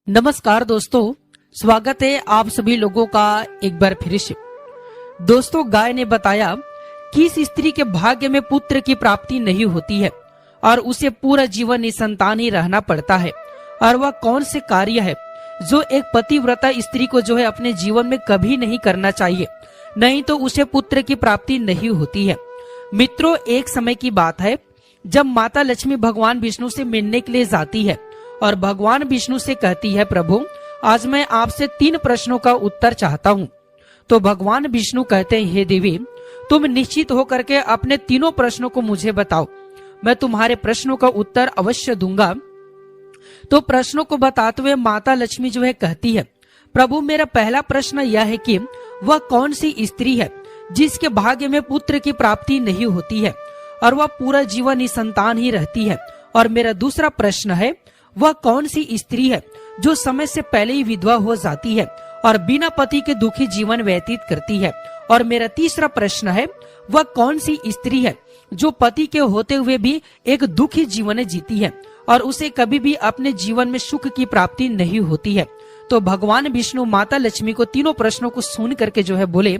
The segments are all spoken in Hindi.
नमस्कार दोस्तों, स्वागत है आप सभी लोगों का एक बार फिर से। दोस्तों, गाय ने बताया कि इस स्त्री के भाग्य में पुत्र की प्राप्ति नहीं होती है और उसे पूरा जीवन निसंतान ही रहना पड़ता है। और वह कौन से कार्य है जो एक पतिव्रता स्त्री को जो है अपने जीवन में कभी नहीं करना चाहिए, नहीं तो उसे पुत्र की प्राप्ति नहीं होती है। मित्रों, एक समय की बात है जब माता लक्ष्मी भगवान विष्णु से मिलने के लिए जाती है और भगवान विष्णु से कहती है, प्रभु आज मैं आपसे 3 प्रश्नों का उत्तर चाहता हूँ। तो भगवान विष्णु कहते हैं, हे देवी, तुम निश्चित होकर के अपने तीनों प्रश्नों को मुझे बताओ, मैं तुम्हारे प्रश्नों का उत्तर अवश्य दूंगा। तो प्रश्नों को बताते हुए माता लक्ष्मी जो है कहती है, प्रभु मेरा पहला प्रश्न यह है कि वह कौन सी स्त्री है जिसके भाग्य में पुत्र की प्राप्ति नहीं होती है और वह पूरा जीवन निसंतान ही रहती है। और मेरा दूसरा प्रश्न है, वह कौन सी स्त्री है जो समय से पहले ही विधवा हो जाती है और बिना पति के दुखी जीवन व्यतीत करती है। और मेरा तीसरा प्रश्न है, वह कौन सी स्त्री है जो पति के होते हुए भी एक दुखी जीवन जीती है और उसे कभी भी अपने जीवन में सुख की प्राप्ति नहीं होती है। तो भगवान विष्णु माता लक्ष्मी को तीनों प्रश्नों को सुन करके जो है बोले,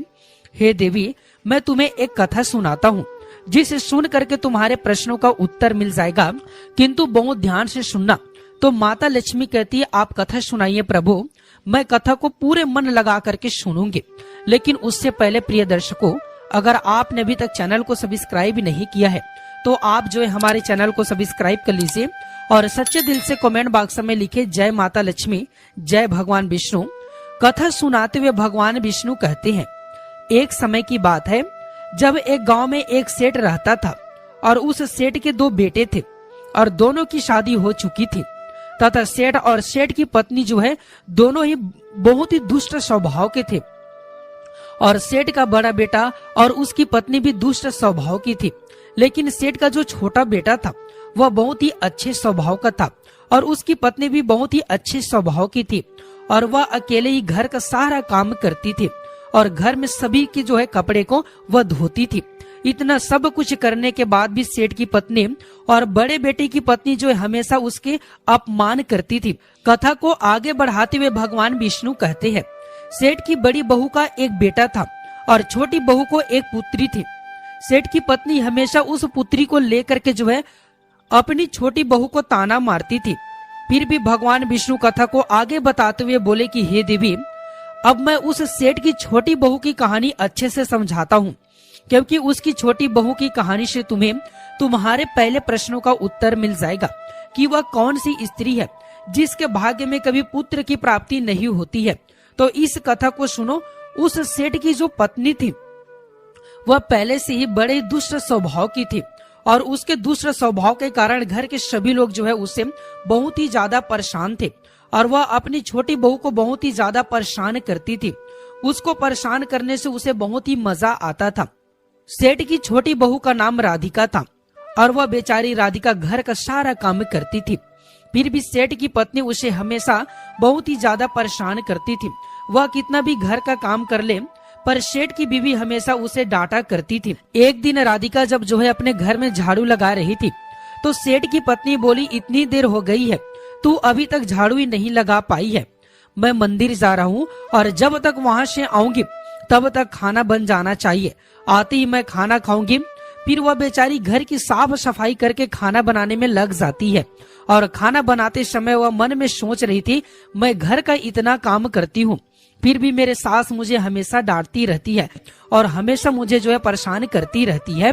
हे देवी, मैं तुम्हें एक कथा सुनाता हूँ जिसे सुन करके तुम्हारे प्रश्नों का उत्तर मिल जाएगा, किंतु बहुत ध्यान से सुनना। तो माता लक्ष्मी कहती है, आप कथा सुनाइए प्रभु, मैं कथा को पूरे मन लगा करके सुनूंगी। लेकिन उससे पहले प्रिय दर्शकों, अगर आपने अभी तक चैनल को सब्सक्राइब नहीं किया है तो आप जो है हमारे चैनल को सब्सक्राइब कर लीजिए और सच्चे दिल से कमेंट बॉक्स में लिखे जय माता लक्ष्मी, जय भगवान विष्णु। कथा सुनाते हुए भगवान विष्णु कहते हैं, एक समय की बात है जब एक गांव में एक सेठ रहता था और उस सेठ के 2 बेटे थे और दोनों की शादी हो चुकी थी तथा सेठ और सेठ की पत्नी जो है दोनों ही बहुत ही दुष्ट स्वभाव के थे। और सेठ का बड़ा बेटा और उसकी पत्नी भी दुष्ट स्वभाव की थी, लेकिन सेठ का जो छोटा बेटा था वह बहुत ही अच्छे स्वभाव का था और उसकी पत्नी भी बहुत ही अच्छे स्वभाव की थी और वह अकेले ही घर का सारा काम करती थी और घर में सभी की जो है कपड़े को वह धोती थी। इतना सब कुछ करने के बाद भी सेठ की पत्नी और बड़े बेटे की पत्नी जो है हमेशा उसके अपमान करती थी। कथा को आगे बढ़ाते हुए भगवान विष्णु कहते हैं, सेठ की बड़ी बहू का एक बेटा था और छोटी बहू को एक पुत्री थी। सेठ की पत्नी हमेशा उस पुत्री को लेकर के जो है अपनी छोटी बहू को ताना मारती थी। फिर भी भगवान विष्णु कथा को आगे बताते हुए बोले कि हे देवी, अब मैं उस सेठ की छोटी बहू की कहानी अच्छे से समझाता हूँ, क्योंकि उसकी छोटी बहू की कहानी से तुम्हें तुम्हारे पहले प्रश्नों का उत्तर मिल जाएगा कि वह कौन सी स्त्री है जिसके भाग्य में कभी पुत्र की प्राप्ति नहीं होती है। तो इस कथा को सुनो। उस सेठ की जो पत्नी थी वह पहले से ही बड़े दुष्ट स्वभाव की थी और उसके दुष्ट स्वभाव के कारण घर के सभी लोग जो है उससे बहुत ही ज्यादा परेशान थे और वह अपनी छोटी बहू को बहुत ही ज्यादा परेशान करती थी। उसको परेशान करने से उसे बहुत ही मजा आता था। सेठ की छोटी बहू का नाम राधिका था और वह बेचारी राधिका घर का सारा काम करती थी। फिर भी सेठ की पत्नी उसे हमेशा बहुत ही ज्यादा परेशान करती थी। वह कितना भी घर का काम कर ले पर सेठ की बीवी हमेशा उसे डांटा करती थी। एक दिन राधिका जब जो है अपने घर में झाड़ू लगा रही थी तो सेठ की पत्नी बोली, इतनी देर हो गई है, तू अभी तक झाड़ू ही नहीं लगा पाई है। मैं मंदिर जा रहा हूँ और जब तक वहाँ से आऊंगी तब तक खाना बन जाना चाहिए, आते ही मैं खाना खाऊंगी। फिर वह बेचारी घर की साफ सफाई करके खाना बनाने में लग जाती है और खाना बनाते समय वह मन में सोच रही थी, मैं घर का इतना काम करती हूँ फिर भी मेरे सास मुझे हमेशा डांटती रहती है और हमेशा मुझे जो है परेशान करती रहती है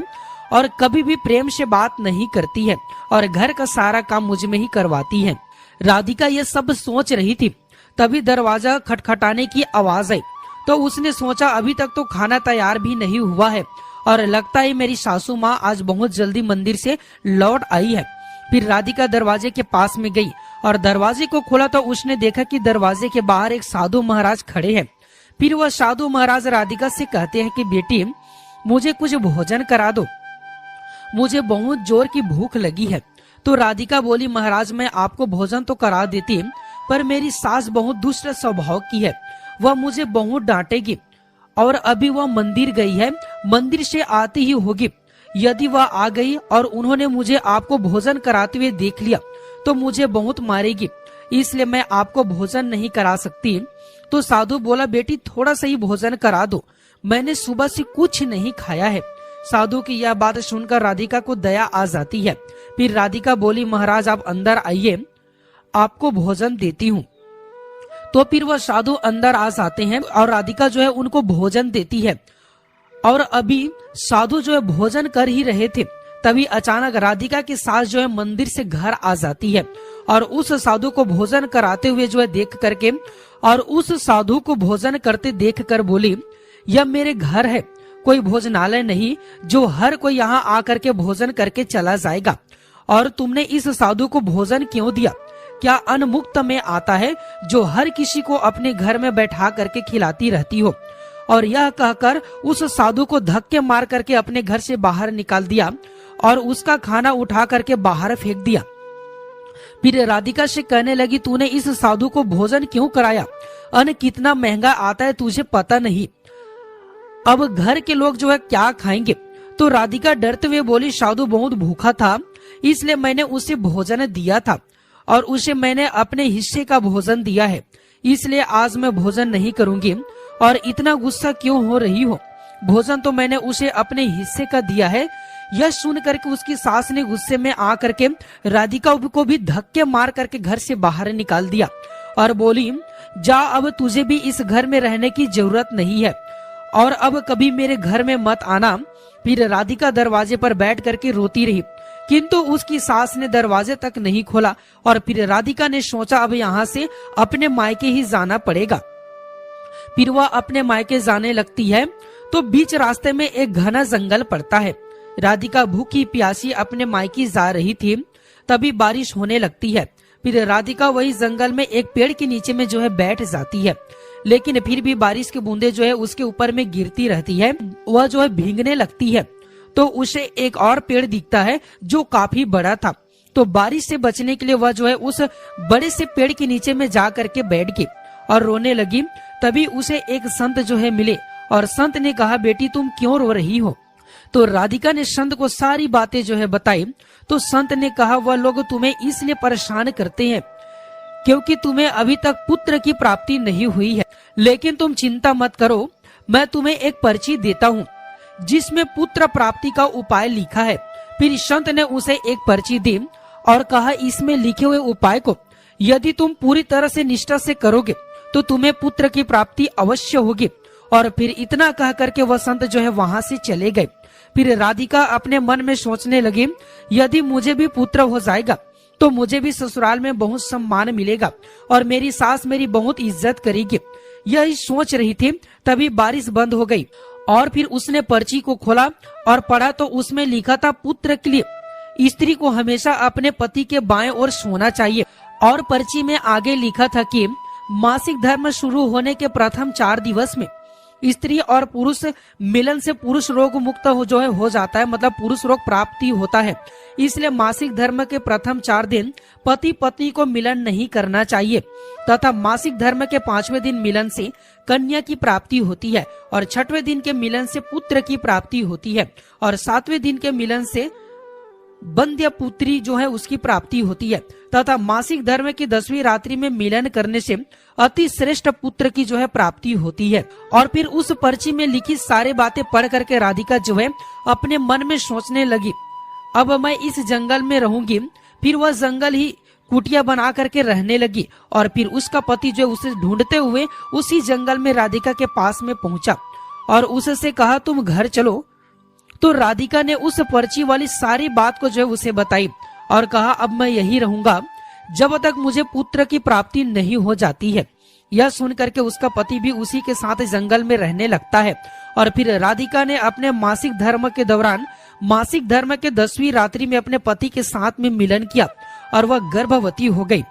और कभी भी प्रेम से बात नहीं करती है और घर का सारा काम मुझ में ही करवाती है। राधिका ये सब सोच रही थी, तभी दरवाजा खटखटाने की आवाज आई। तो उसने सोचा अभी तक तो खाना तैयार भी नहीं हुआ है और लगता है मेरी सासू माँ आज बहुत जल्दी मंदिर से लौट आई है। फिर राधिका दरवाजे के पास में गई और दरवाजे को खोला तो उसने देखा कि दरवाजे के बाहर एक साधु महाराज खड़े हैं। फिर वह साधु महाराज राधिका से कहते हैं कि बेटी, मुझे कुछ भोजन करा दो, मुझे बहुत जोर की भूख लगी है। तो राधिका बोली, महाराज मैं आपको भोजन तो करा देती, पर मेरी सास बहुत दुष्ट स्वभाव की है, वह मुझे बहुत डांटेगी और अभी वह मंदिर गई है, मंदिर से आती ही होगी। यदि वह आ गई और उन्होंने मुझे आपको भोजन कराते हुए देख लिया तो मुझे बहुत मारेगी, इसलिए मैं आपको भोजन नहीं करा सकती। तो साधु बोला, बेटी थोड़ा सा ही भोजन करा दो, मैंने सुबह से कुछ नहीं खाया है। साधु की यह बात सुनकर राधिका को दया आ जाती है। फिर राधिका बोली, महाराज आप अंदर आइए, आपको भोजन देती हूँ। तो फिर वह साधु अंदर आ जाते हैं और राधिका जो है उनको भोजन देती है। और अभी साधु जो है भोजन कर ही रहे थे, तभी अचानक राधिका की सास जो है मंदिर से घर आ जाती है और उस साधु को भोजन कराते हुए जो है देख करके और उस साधु को भोजन करते देख कर बोली, यह मेरे घर है, कोई भोजनालय नहीं जो हर कोई यहाँ आकर के भोजन करके चला जाएगा। और तुमने इस साधु को भोजन क्यों दिया? क्या अनमुक्त में आता है जो हर किसी को अपने घर में बैठा करके खिलाती रहती हो? और यह कहकर उस साधु को धक्के मार करके अपने घर से बाहर निकाल दिया और उसका खाना उठा करके बाहर फेंक दिया। फिर राधिका से कहने लगी, तूने इस साधु को भोजन क्यों कराया? अन्न कितना महंगा आता है तुझे पता नहीं, अब घर के लोग जो है क्या खाएंगे? तो राधिका डरते हुए बोली, साधु बहुत भूखा था इसलिए मैंने उसे भोजन दिया था और उसे मैंने अपने हिस्से का भोजन दिया है, इसलिए आज मैं भोजन नहीं करूंगी। और इतना गुस्सा क्यों हो रही हो? भोजन तो मैंने उसे अपने हिस्से का दिया है। यह सुन करके उसकी सास ने गुस्से में आ करके राधिका को भी धक्के मार करके घर से बाहर निकाल दिया और बोली, जा अब तुझे भी इस घर में रहने की जरूरत नहीं है और अब कभी मेरे घर में मत आना। फिर राधिका दरवाजे पर बैठ करके रोती रही, किंतु उसकी सास ने दरवाजे तक नहीं खोला और फिर राधिका ने सोचा अब यहाँ से अपने मायके ही जाना पड़ेगा। फिर वह अपने मायके जाने लगती है तो बीच रास्ते में एक घना जंगल पड़ता है। राधिका भूखी प्यासी अपने मायके जा रही थी, तभी बारिश होने लगती है। फिर राधिका वही जंगल में एक पेड़ के नीचे में जो है बैठ जाती है, लेकिन फिर भी बारिश की बूंदें जो है उसके ऊपर में गिरती रहती है। वह जो है भीगने लगती है तो उसे एक और पेड़ दिखता है जो काफी बड़ा था। तो बारिश से बचने के लिए वह जो है उस बड़े से पेड़ के नीचे में जा करके बैठ गई और रोने लगी। तभी उसे एक संत जो है मिले और संत ने कहा, बेटी तुम क्यों रो रही हो? तो राधिका ने संत को सारी बातें जो है बताई। तो संत ने कहा, वह लोग तुम्हें इसलिए परेशान करते हैं क्योंकि तुम्हें अभी तक पुत्र की प्राप्ति नहीं हुई है, लेकिन तुम चिंता मत करो, मैं तुम्हें एक पर्ची देता हूँ जिसमें पुत्र प्राप्ति का उपाय लिखा है। फिर संत ने उसे एक पर्ची दी और कहा, इसमें लिखे हुए उपाय को यदि तुम पूरी तरह से निष्ठा से करोगे तो तुम्हें पुत्र की प्राप्ति अवश्य होगी। और फिर इतना कह करके वह संत जो है वहां से चले गए। फिर राधिका अपने मन में सोचने लगी, यदि मुझे भी पुत्र हो जाएगा तो मुझे भी ससुराल में बहुत सम्मान मिलेगा और मेरी सास मेरी बहुत इज्जत करेगी। यही सोच रही थी, तभी बारिश बंद हो गई और फिर उसने पर्ची को खोला और पढ़ा तो उसमें लिखा था, पुत्र के लिए स्त्री को हमेशा अपने पति के बाएं ओर सोना चाहिए। और पर्ची में आगे लिखा था कि मासिक धर्म शुरू होने के प्रथम 4 दिवस में स्त्री और पुरुष मिलन से पुरुष रोग मुक्त हो जाता है, मतलब पुरुष रोग प्राप्ति होता है। इसलिए मासिक धर्म के प्रथम 4 दिन पति पत्नी को मिलन नहीं करना चाहिए तथा मासिक धर्म के 5वें दिन मिलन से कन्या की प्राप्ति होती है और 6वें दिन के मिलन से पुत्र की प्राप्ति होती है और 7वें दिन के मिलन से बंध्य पुत्री जो है उसकी प्राप्ति होती है तथा मासिक धर्म की 10वीं रात्रि में मिलन करने से अति श्रेष्ठ पुत्र की जो है प्राप्ति होती है। और फिर उस पर्ची में लिखी सारी बातें पढ़ करके राधिका जो है अपने मन में सोचने लगी, अब मैं इस जंगल में रहूंगी। फिर वह जंगल ही कुटिया बना करके रहने लगी और फिर उसका पति जो उसे ढूंढते हुए उसी जंगल में राधिका के पास में पहुंचा और उससे कहा, तुम घर चलो। तो राधिका ने उस पर्ची वाली सारी बात को जो है उसे बताई और कहा, अब मैं यही रहूंगा जब तक मुझे पुत्र की प्राप्ति नहीं हो जाती है। यह सुन करके उसका पति भी उसी के साथ जंगल में रहने लगता है। और फिर राधिका ने अपने मासिक धर्म के दौरान मासिक धर्म के 10वीं रात्रि में अपने पति के साथ में मिलन किया और वह गर्भवती हो गई।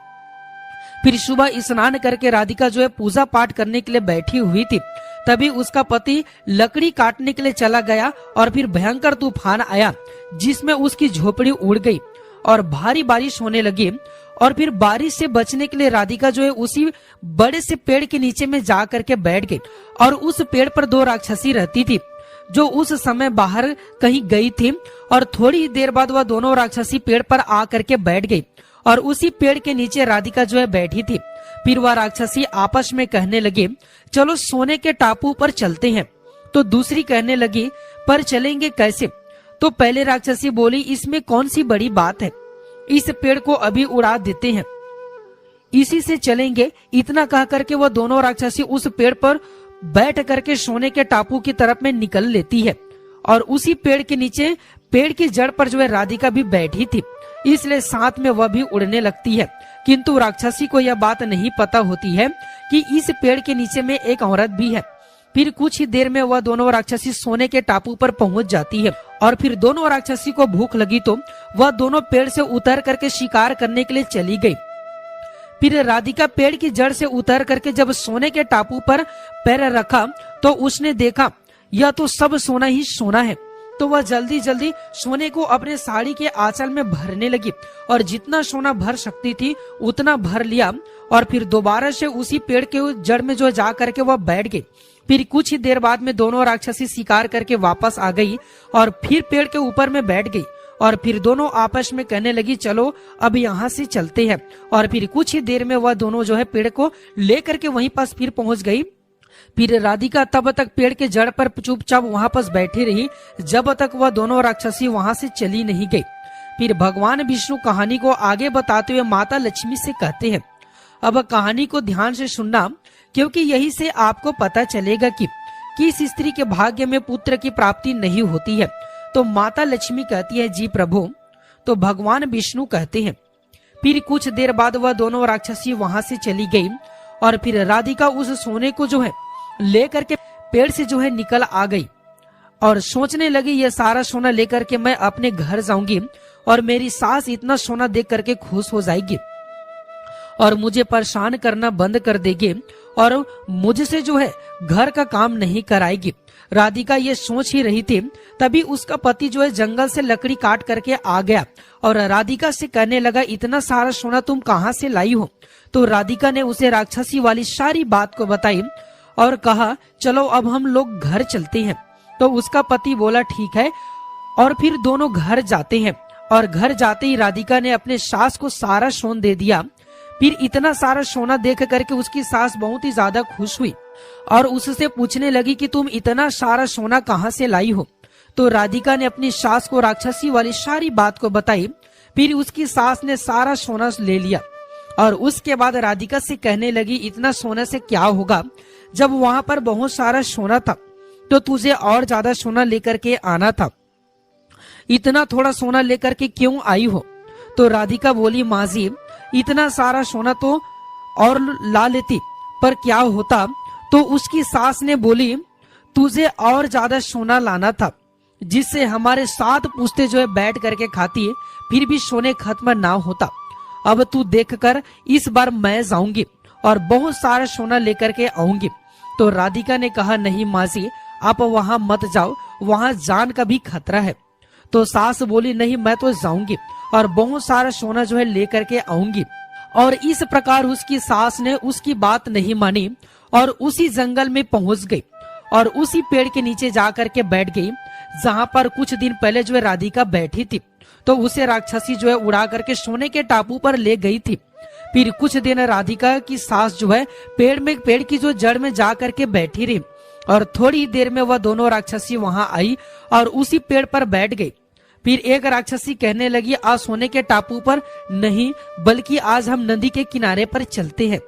फिर सुबह स्नान करके राधिका जो है पूजा पाठ करने के लिए बैठी हुई थी, तभी उसका पति लकड़ी काटने के लिए चला गया और फिर भयंकर तूफान आया जिसमें उसकी झोपड़ी उड़ गई और भारी बारिश होने लगी। और फिर बारिश से बचने के लिए राधिका जो है उसी बड़े से पेड़ के नीचे में जा करके बैठ गई और उस पेड़ पर 2 राक्षसी रहती थी जो उस समय बाहर कहीं गई थी और थोड़ी ही देर बाद वह दोनों राक्षसी पेड़ पर आ करके बैठ गई और उसी पेड़ के नीचे राधिका जो है बैठी थी। फिर वह राक्षसी आपस में कहने लगे, चलो सोने के टापू पर चलते हैं। तो दूसरी कहने लगी, पर चलेंगे कैसे? तो पहले राक्षसी बोली, इसमें कौन सी बड़ी बात है, इस पेड़ को अभी उड़ा देते हैं, इसी से चलेंगे। इतना कह करके वह दोनों राक्षसी उस पेड़ पर बैठ करके सोने के टापू की तरफ में निकल लेती है। और उसी पेड़ के नीचे पेड़ की जड़ पर जो है राधिका भी बैठी थी, इसलिए साथ में वह भी उड़ने लगती है। किंतु राक्षसी को यह बात नहीं पता होती है कि इस पेड़ के नीचे में एक औरत भी है। फिर कुछ ही देर में वह दोनों राक्षसी सोने के टापू पर पहुंच जाती है। और फिर दोनों राक्षसी को भूख लगी तो वह दोनों पेड़ से उतर करके शिकार करने के लिए चली गई। फिर राधिका पेड़ की जड़ से उतर करके जब सोने के टापू पर पैर रखा तो उसने देखा यह तो सब सोना ही सोना है। तो वह जल्दी जल्दी सोने को अपने साड़ी के आंचल में भरने लगी और जितना सोना भर सकती थी उतना भर लिया। और फिर दोबारा से उसी पेड़ के जड़ में जो जा करके वह बैठ गई। फिर कुछ ही देर बाद में दोनों राक्षसी शिकार करके वापस आ गई और फिर पेड़ के ऊपर में बैठ गई। और फिर दोनों आपस में कहने लगी, चलो अब यहाँ से चलते हैं। और फिर कुछ ही देर में वह दोनों जो है पेड़ को लेकर के वहीं पास फिर पहुंच गई। फिर राधिका तब तक पेड़ के जड़ पर चुपचाप वहां पास बैठी रही जब तक वह दोनों राक्षसी वहां से चली नहीं गई। फिर भगवान विष्णु कहानी को आगे बताते हुए माता लक्ष्मी से कहते हैं, अब कहानी को ध्यान से सुनना, क्योंकि यही से आपको पता चलेगा कि किस स्त्री के भाग्य में पुत्र की प्राप्ति नहीं होती है। तो माता लक्ष्मी कहती है, जी प्रभु। तो भगवान विष्णु कहते हैं, फिर कुछ देर बाद वह दोनों राक्षसी वहां से चली गई। और फिर राधिका उस सोने को जो है लेकर के पेड़ से जो है निकल आ गई और सोचने लगी, यह सारा सोना लेकर के मैं अपने घर जाऊंगी और मेरी सास इतना सोना देख करके खुश हो जाएगी और मुझे परेशान करना बंद कर देगी और मुझसे जो है घर का काम नहीं कराएगी। राधिका ये सोच ही रही थी, तभी उसका पति जो है जंगल से लकड़ी काट करके आ गया और राधिका से कहने लगा, इतना सारा सोना तुम कहाँ से लाई हो? तो राधिका ने उसे राक्षसी वाली सारी बात को बताई और कहा, चलो अब हम लोग घर चलते हैं। तो उसका पति बोला, ठीक है। और फिर दोनों घर जाते हैं और घर जाते ही राधिका ने अपने सास को सारा सोना दे दिया। फिर इतना सारा सोना देख करके उसकी सास बहुत ही ज्यादा खुश हुई और उससे पूछने लगी कि तुम इतना सारा सोना कहाँ से लाई हो? तो राधिका ने अपनी सास को राक्षसी वाली सारी बात को बताई। फिर उसकी सास ने सारा सोना ले लिया और उसके बाद राधिका से कहने लगी, इतना सोना से क्या होगा? जब वहां पर बहुत सारा सोना था तो तुझे और ज्यादा सोना लेकर के आना था, इतना थोड़ा सोना लेकर के क्यों आई हो? तो राधिका बोली, माँ जी, इतना सारा सोना तो और ला लेती, पर क्या होता? तो उसकी सास ने बोली, तुझे और ज्यादा सोना लाना था जिससे हमारे 7 पुश्ते जो है बैठ करके खाती, फिर भी सोने खत्म ना होता। अब तू देख कर, इस बार मैं जाऊंगी और बहुत सारा सोना लेकर के आऊंगी। तो राधिका ने कहा, नहीं माँ जी, आप वहां मत जाओ, वहां जान का भी खतरा है। तो सास बोली, नहीं मैं तो जाऊंगी और बहुत सारा सोना जो है लेकर के आऊंगी। और इस प्रकार उसकी सास ने उसकी बात नहीं मानी और उसी जंगल में पहुंच गई और उसी पेड़ के नीचे जाकर के बैठ गई जहां पर कुछ दिन पहले जो है राधिका बैठी थी। तो उसे राक्षसी जो है उड़ा करके सोने के टापू पर ले गई थी। फिर कुछ दिन राधिका की सास जो है पेड़ की जो जड़ में जा करके बैठी रही और थोड़ी देर में वह दोनों राक्षसी वहां आई और उसी पेड़ पर बैठ गई। फिर एक राक्षसी कहने लगी, आज सोने के टापू पर नहीं, बल्कि आज हम नदी के किनारे पर चलते हैं,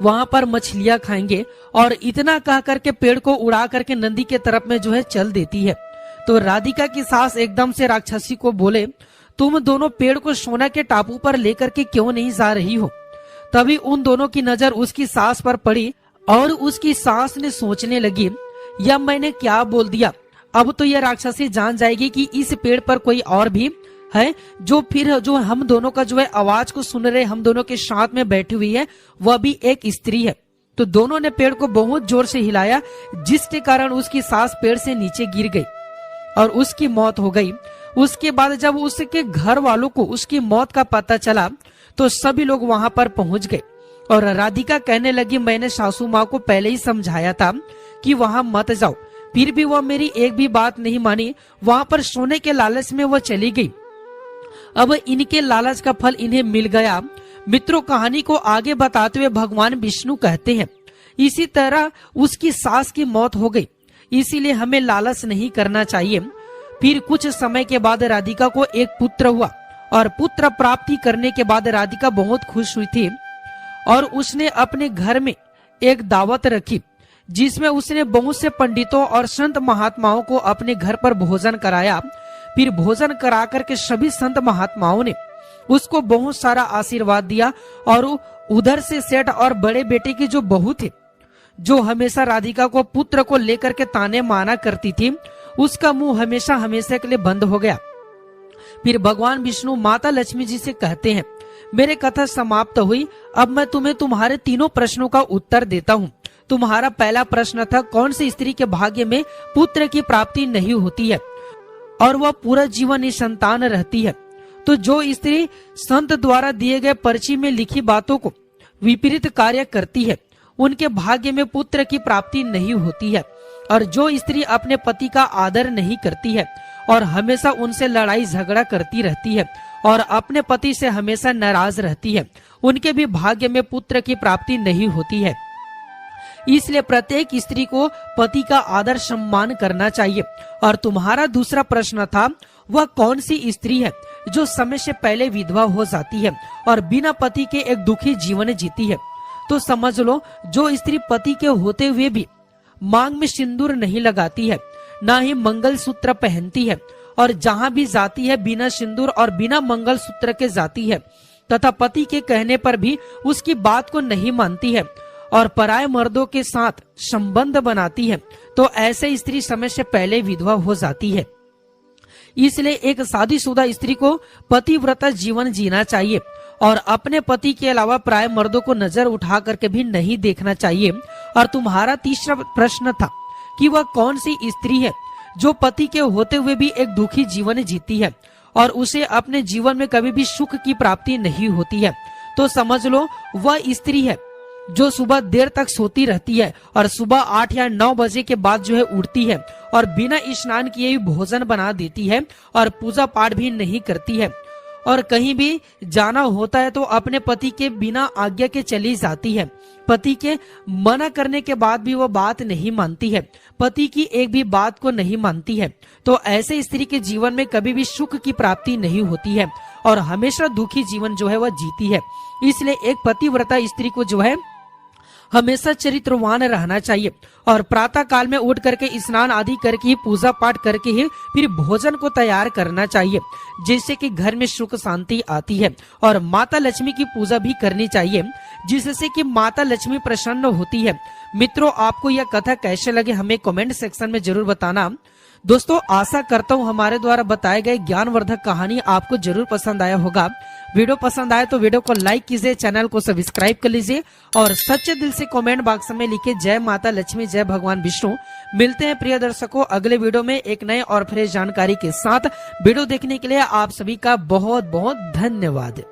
वहां पर मछलियां खाएंगे। और इतना कह करके पेड़ को उड़ा करके नदी के तरफ में जो है चल देती है। तो राधिका की सास एकदम से राक्षसी को बोले, तुम दोनों पेड़ को सोना के टापू पर लेकर के क्यों नहीं जा रही हो? तभी उन दोनों की नजर उसकी सास पर पड़ी और उसकी सास ने सोचने लगी, यह मैंने क्या बोल दिया? अब तो यह राक्षसी जान जाएगी कि इस पेड़ पर कोई और भी है, जो हम दोनों का जो है आवाज को सुन रहे, हम दोनों के साथ में बैठी हुई है, वह भी एक स्त्री है। तो दोनों ने पेड़ को बहुत जोर से हिलाया, जिसके कारण उसकी सास पेड़ से नीचे गिर गई और उसकी मौत हो गई। उसके बाद जब उसके घर वालों को उसकी मौत का पता चला तो सभी लोग वहां पर पहुंच गए और राधिका कहने लगी, मैंने सासू माँ को पहले ही समझाया था कि वहां मत जाओ, फिर भी वह मेरी एक भी बात नहीं मानी। वहां पर सोने के लालच में वह चली गई अब इनके लालच का फल इन्हें मिल गया। मित्रों, कहानी को आगे बताते हुए भगवान विष्णु कहते हैं, इसी तरह उसकी सास की मौत हो गई, इसीलिए हमें लालच नहीं करना चाहिए। फिर कुछ समय के बाद राधिका को एक पुत्र हुआ और पुत्र प्राप्ति करने के बाद राधिका बहुत खुश हुई थी और उसने अपने घर में एक दावत रखी जिसमें उसने बहुत से पंडितों और संत महात्माओं को अपने घर पर भोजन कराया। फिर भोजन करा करके सभी संत महात्माओं ने उसको बहुत सारा आशीर्वाद दिया और उधर से सेठ और बड़े बेटे की जो बहू थी, जो हमेशा राधिका को पुत्र को लेकर के ताने माना करती थी, उसका मुंह हमेशा हमेशा के लिए बंद हो गया। फिर भगवान विष्णु माता लक्ष्मी जी से कहते हैं, मेरे कथा समाप्त हुई, अब मैं तुम्हें तुम्हारे तीनों प्रश्नों का उत्तर देता हूँ। तुम्हारा पहला प्रश्न था, कौन सी स्त्री के भाग्य में पुत्र की प्राप्ति नहीं होती है और वह पूरा जीवन निसंतान रहती है। तो जो स्त्री संत द्वारा दिए गए पर्ची में लिखी बातों को विपरीत कार्य करती है, उनके भाग्य में पुत्र की प्राप्ति नहीं होती है। और जो स्त्री अपने पति का आदर नहीं करती है और हमेशा उनसे लड़ाई झगड़ा करती रहती है और अपने पति से हमेशा नाराज रहती है, उनके भी भाग्य में पुत्र की प्राप्ति नहीं होती है। इसलिए प्रत्येक स्त्री को पति का आदर सम्मान करना चाहिए। और तुम्हारा दूसरा प्रश्न था, वह कौन सी स्त्री है जो समय से पहले विधवा हो जाती है और बिना पति के एक दुखी जीवन जीती है। तो समझ लो, जो स्त्री पति के होते हुए भी मांग में सिंदूर नहीं लगाती है, ना ही मंगल सूत्र पहनती है और जहाँ भी जाती है बिना सिंदूर और बिना मंगल सूत्र के जाती है तथा पति के कहने पर भी उसकी बात को नहीं मानती है और पराये मर्दों के साथ संबंध बनाती है, तो ऐसे स्त्री समय से पहले विधवा हो जाती है। इसलिए एक शादीशुदा स्त्री को पतिव्रता जीवन जीना चाहिए और अपने पति के अलावा पराये मर्दों को नजर उठा करके भी नहीं देखना चाहिए। और तुम्हारा तीसरा प्रश्न था कि वह कौन सी स्त्री है जो पति के होते हुए भी एक दुखी जीवन जीती है और उसे अपने जीवन में कभी भी सुख की प्राप्ति नहीं होती है। तो समझ लो, वह स्त्री है जो सुबह देर तक सोती रहती है और सुबह 8 या 9 बजे के बाद जो है उठती है और बिना स्नान किए ही भोजन बना देती है और पूजा पाठ भी नहीं करती है और कहीं भी जाना होता है तो अपने पति के बिना आज्ञा के चली जाती है। पति के मना करने के बाद भी वो बात नहीं मानती है, पति की एक भी बात को नहीं मानती है। तो ऐसे स्त्री के जीवन में कभी भी सुख की प्राप्ति नहीं होती है और हमेशा दुखी जीवन जो है वह जीती है। इसलिए एक पतिव्रता स्त्री को जो है हमेशा चरित्रवान रहना चाहिए और प्रातः काल में उठ करके स्नान आदि करके ही पूजा पाठ करके ही फिर भोजन को तैयार करना चाहिए, जिससे कि घर में सुख शांति आती है। और माता लक्ष्मी की पूजा भी करनी चाहिए, जिससे कि माता लक्ष्मी प्रसन्न होती है। मित्रों, आपको यह कथा कैसे लगे हमें कमेंट सेक्शन में जरूर बताना। दोस्तों, आशा करता हूँ हमारे द्वारा बताए गए ज्ञानवर्धक कहानी आपको जरूर पसंद आया होगा। वीडियो पसंद आए तो वीडियो को लाइक कीजिए, चैनल को सब्सक्राइब कर लीजिए और सच्चे दिल से कमेंट बॉक्स में लिखे जय माता लक्ष्मी, जय भगवान विष्णु। मिलते हैं प्रिय दर्शकों अगले वीडियो में एक नए और फ्रेश जानकारी के साथ। वीडियो देखने के लिए आप सभी का बहुत बहुत धन्यवाद।